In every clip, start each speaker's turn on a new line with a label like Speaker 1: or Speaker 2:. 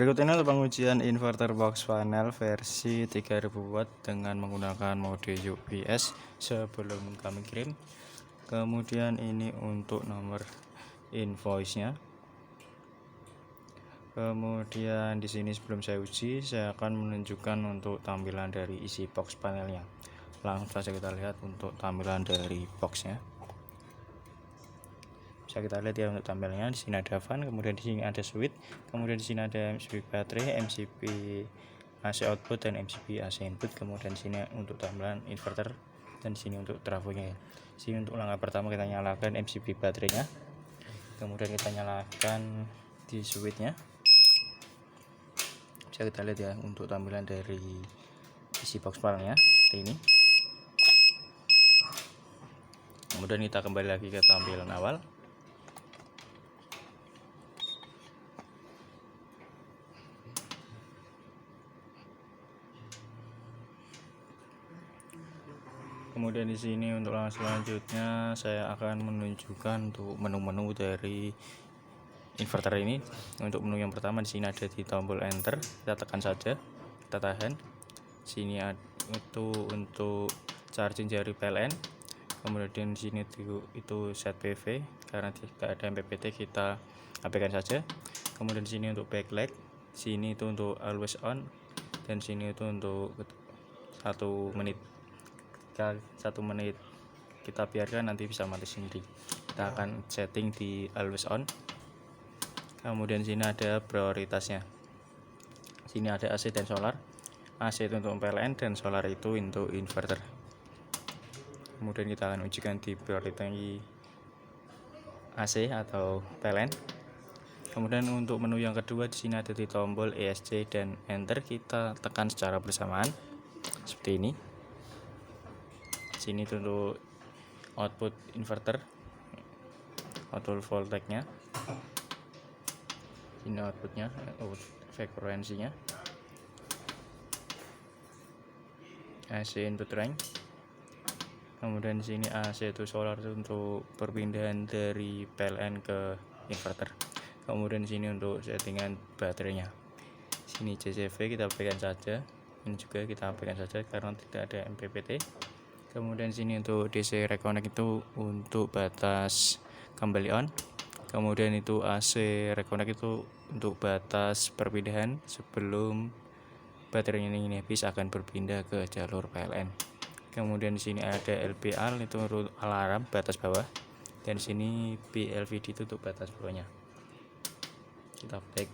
Speaker 1: Berikut ini adalah pengujian inverter box panel versi 3000 watt dengan menggunakan mode UPS sebelum kami kirim. Kemudian ini untuk nomor invoice-nya. Kemudian di sini sebelum saya uji, saya akan menunjukkan untuk tampilan dari isi box panelnya. Langsung saja kita lihat untuk tampilan dari boxnya. Bisa kita lihat ya untuk tampilnya. Di sini ada fan, kemudian di sini ada switch, kemudian di sini ada MCB baterai, MCB AC output dan MCB AC input. Kemudian di sini untuk tampilan inverter dan di sini untuk trafonya. Di sini untuk langkah pertama kita nyalakan MCB baterainya, kemudian kita nyalakan di switchnya. Bisa kita lihat ya untuk tampilan dari isi box panelnya seperti ini. Kemudian kita kembali lagi ke tampilan awal. Kemudian di sini untuk langkah selanjutnya saya akan menunjukkan untuk menu-menu dari inverter ini. Untuk menu yang pertama di sini ada di tombol enter, kita tekan saja, kita tahan. Sini itu untuk charging dari PLN. Kemudian di sini itu set PV, karena tidak ada MPPT kita abaikan saja. Kemudian di sini untuk backlight, sini itu untuk always on, dan sini itu untuk 1 menit. 1 menit kita biarkan, nanti bisa mati sendiri. Kita akan setting di always on. Kemudian sini ada prioritasnya. Sini ada AC dan solar. AC itu untuk PLN dan solar itu untuk inverter. Kemudian kita akan ujikan di prioritas AC atau PLN. Kemudian untuk menu yang kedua di sini ada di tombol ESC dan enter, kita tekan secara bersamaan seperti ini. Sini untuk output inverter, output voltage-nya, ini outputnya, frekuensinya, AC input range. Kemudian di sini AC itu solar itu untuk perpindahan dari PLN ke inverter. Kemudian di sini untuk settingan baterainya. Sini CCV kita abaikan saja, ini juga kita abaikan saja karena tidak ada MPPT. Kemudian sini untuk DC reconnect itu untuk batas kembali on. Kemudian itu AC reconnect itu untuk batas perpindahan sebelum baterainya ini habis akan berpindah ke jalur PLN. Kemudian di sini ada LPR itu untuk alarm batas bawah, dan di sini PLVD itu untuk batas bawahnya. Kita back.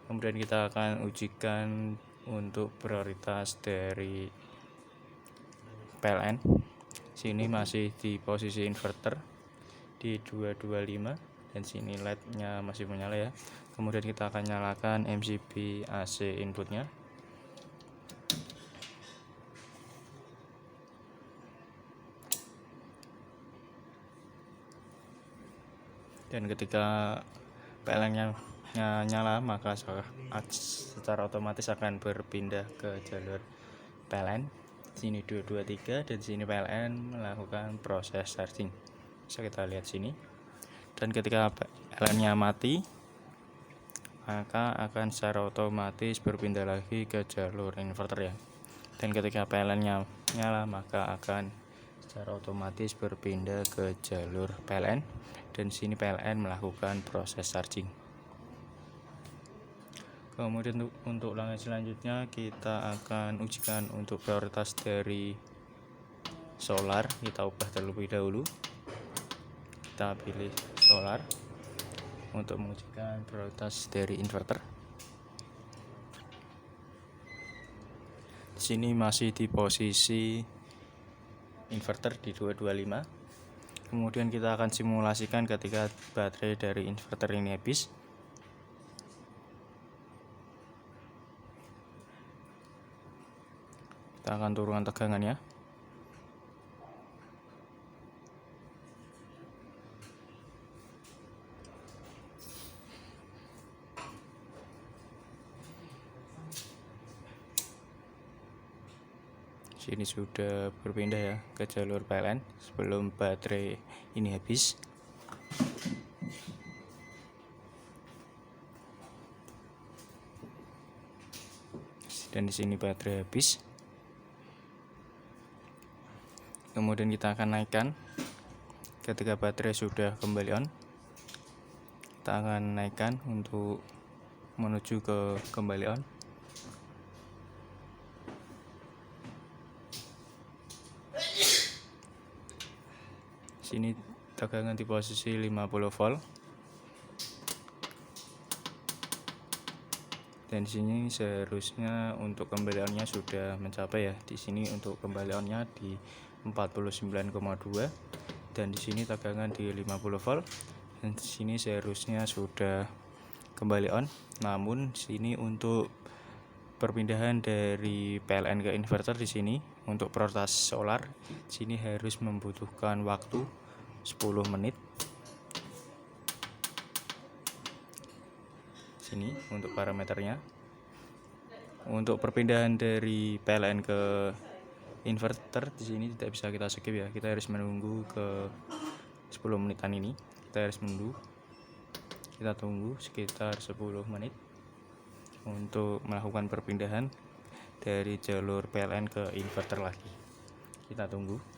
Speaker 1: Kemudian kita akan ujikan untuk prioritas dari PLN. Sini masih di posisi inverter di 225 dan sini LED-nya masih menyala ya. Kemudian kita akan nyalakan MCB AC inputnya. Dan ketika PLN-nya nyala, maka secara otomatis akan berpindah ke jalur PLN. Sini 223 dan sini PLN melakukan proses charging. Bisa kita lihat sini. Dan ketika PLN-nya mati, maka akan secara otomatis berpindah lagi ke jalur inverter ya. Dan ketika PLN-nya nyala, maka akan secara otomatis berpindah ke jalur PLN, dan sini PLN melakukan proses charging. Kemudian untuk langkah selanjutnya kita akan ujikan untuk prioritas dari solar. Kita ubah terlebih dahulu, kita pilih solar untuk mengujikan prioritas dari inverter. Di sini masih di posisi inverter di 225. Kemudian kita akan simulasikan ketika baterai dari inverter ini habis. Kita akan turunkan tegangannya. Sini sudah berpindah ya ke jalur PLN sebelum baterai ini habis. dan di sini baterai habis. Kemudian kita akan naikkan. Ketika baterai sudah kembali on, kita akan naikkan untuk menuju ke kembali on. Sini tegangan di posisi 50 volt. Dan di sini seharusnya untuk kembaliannya sudah mencapai ya. Di sini untuk kembaliannya di 49,2 dan di sini tegangan di 50 volt. Dan di sini seharusnya sudah kembali on. Namun di sini untuk perpindahan dari PLN ke inverter di sini untuk prioritas solar sini harus membutuhkan waktu 10 menit. Sini untuk parameternya. Untuk perpindahan dari PLN ke inverter di sini tidak bisa kita skip ya. Kita harus menunggu ke 10 menitan ini. Kita harus menunggu. Kita tunggu sekitar 10 menit untuk melakukan perpindahan dari jalur PLN ke inverter lagi. Kita tunggu.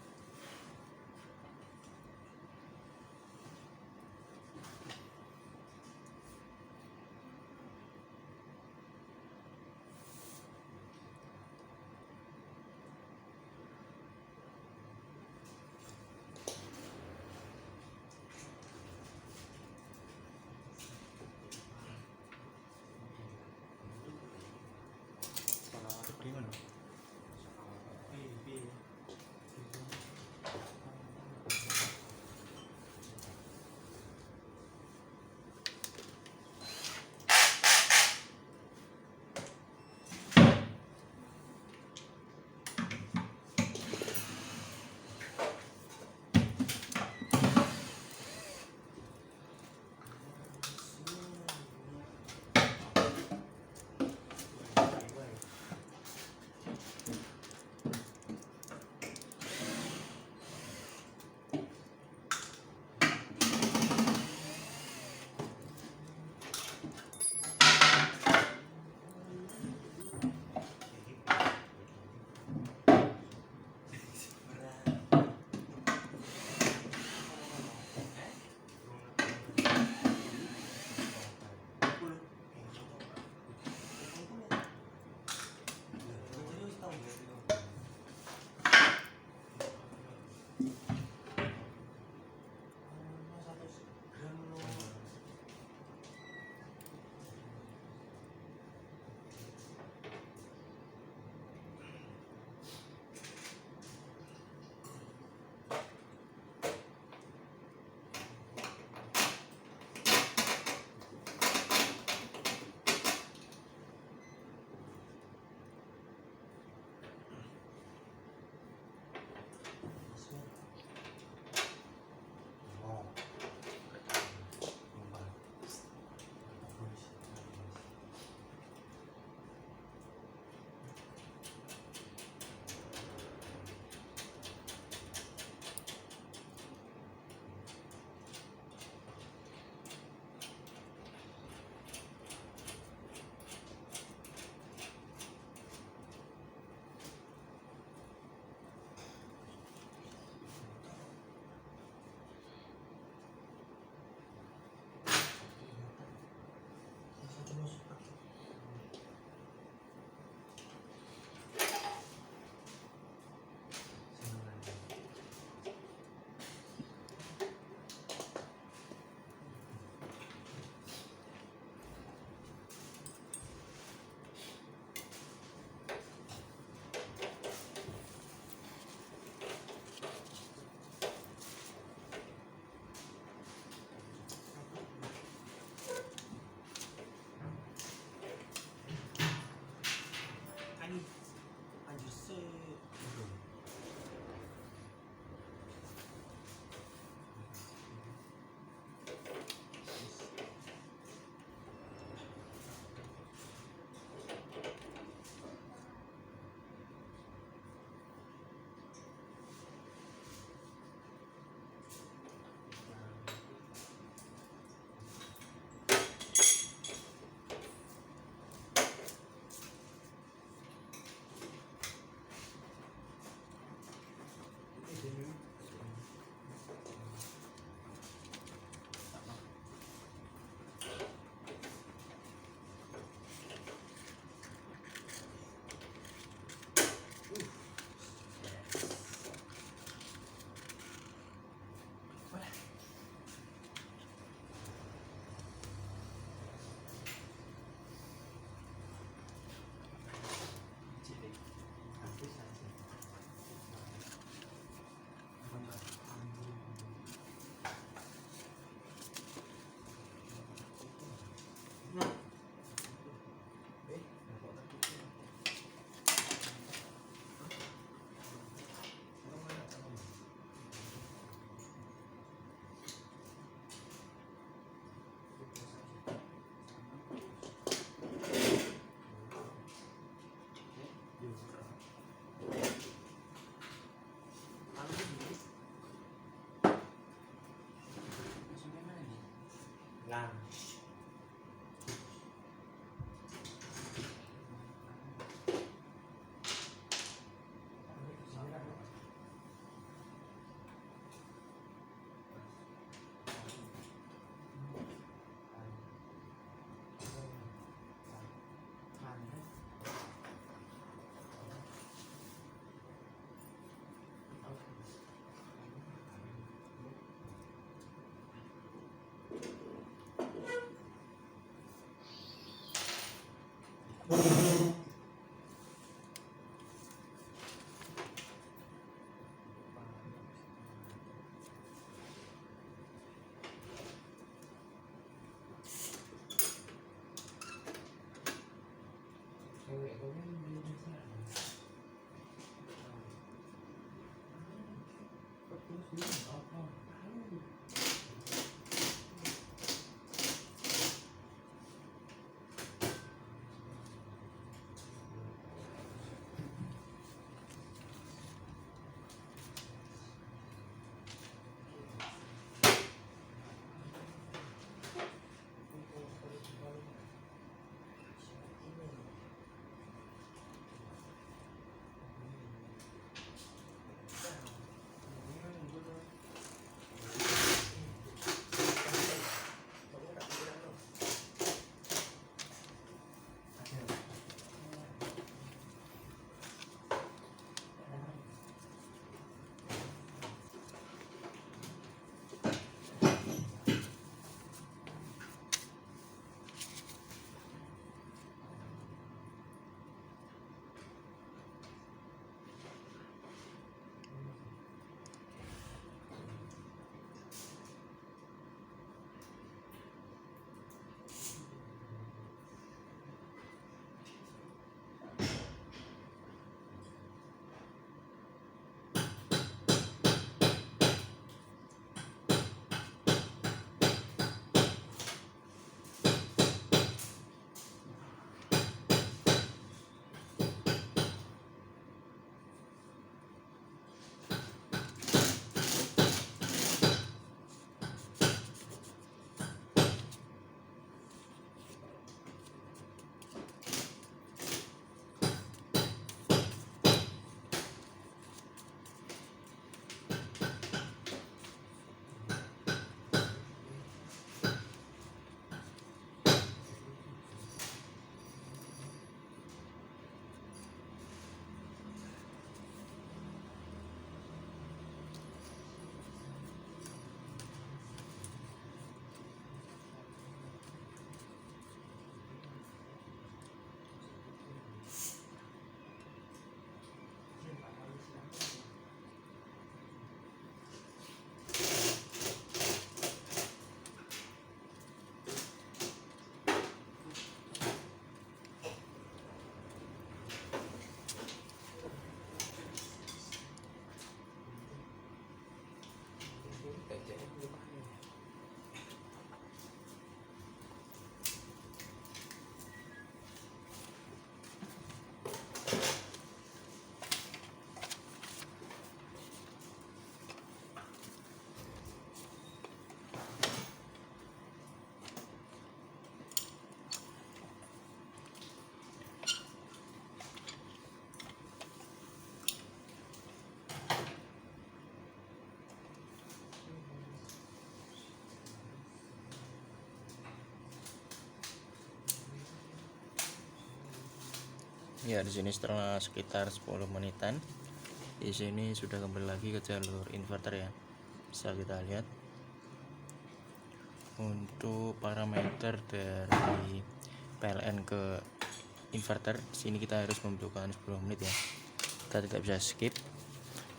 Speaker 2: pemonitan.
Speaker 1: Ya, di sini setelah sekitar 10 menitan, di sini sudah kembali lagi ke jalur inverter ya. Bisa kita lihat untuk parameter dari PLN ke inverter. Di sini kita harus membutuhkan 10 menit ya. Kita tidak bisa skip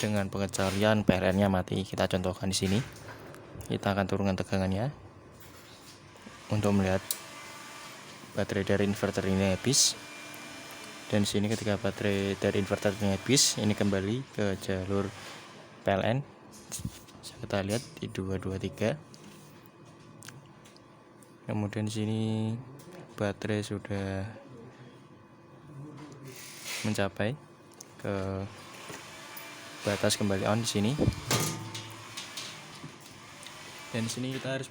Speaker 1: dengan pengecualian PLN-nya mati. Kita contohkan di sini. Kita akan turunkan tegangannya untuk melihat baterai dari inverter ini habis. Dan di sini ketika baterai dari inverter ini habis, ini kembali ke jalur PLN. Bisa kita lihat di 223. Kemudian di sini baterai sudah mencapai ke batas kembali on di sini. Dan Dan di sini kita harus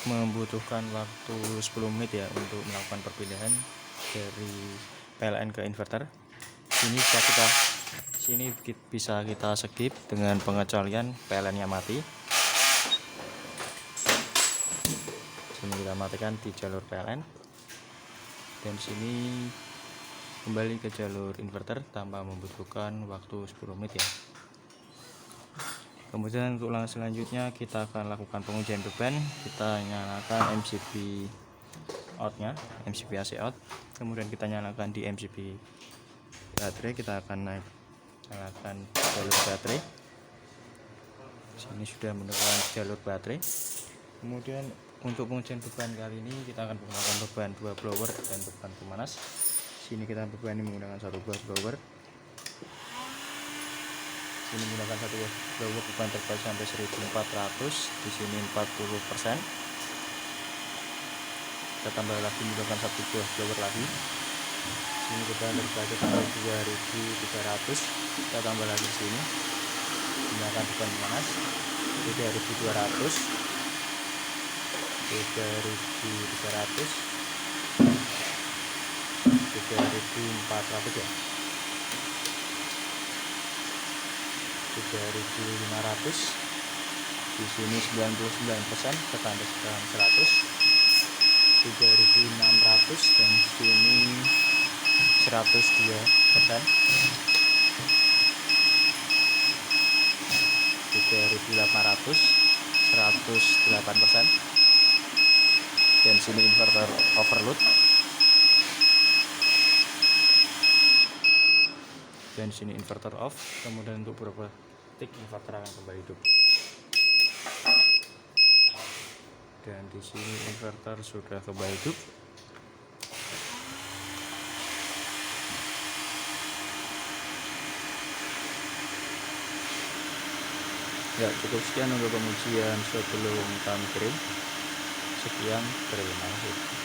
Speaker 1: membutuhkan waktu 10 menit ya untuk melakukan perpindahan dari PLN ke inverter. Sini bisa kita skip dengan pengecualian PLN-nya mati. Sini kita matikan di jalur PLN. Dan sini kembali ke jalur inverter tanpa membutuhkan waktu 10 menit ya. Kemudian untuk langkah selanjutnya kita akan lakukan pengujian beban. Kita nyalakan MCB out-nya, MCB AC out. Kemudian kita nyalakan di MCB baterai. Kita akan nyalakan jalur baterai. Sini sudah menggunakan jalur baterai. Kemudian untuk pengujian beban kali ini kita akan menggunakan beban 2 blower dan beban pemanas. Sini kita bebani menggunakan 1 buah blower. Ini menggunakan 1 blower beban terbaik sampai 1400, di sini 40%. Kita tambah lagi menggunakan 1 buah blower lagi. Sini beban terbaik sampai 2300. Kita tambah lagi di sini. Menggunakan beban panas 3200, 3300, 3400 ya. 3500, di sini 99%, ketambah sekarang 100, 3600, dan sini 102%, 3800, 108%, dan sini inverter overload. Dan sini inverter off. Kemudian untuk beberapa detik inverter akan kembali hidup. Dan di sini inverter sudah kembali hidup. Ya, cukup sekian untuk pengujian sebelum kami kirim. Sekian, terima kasih.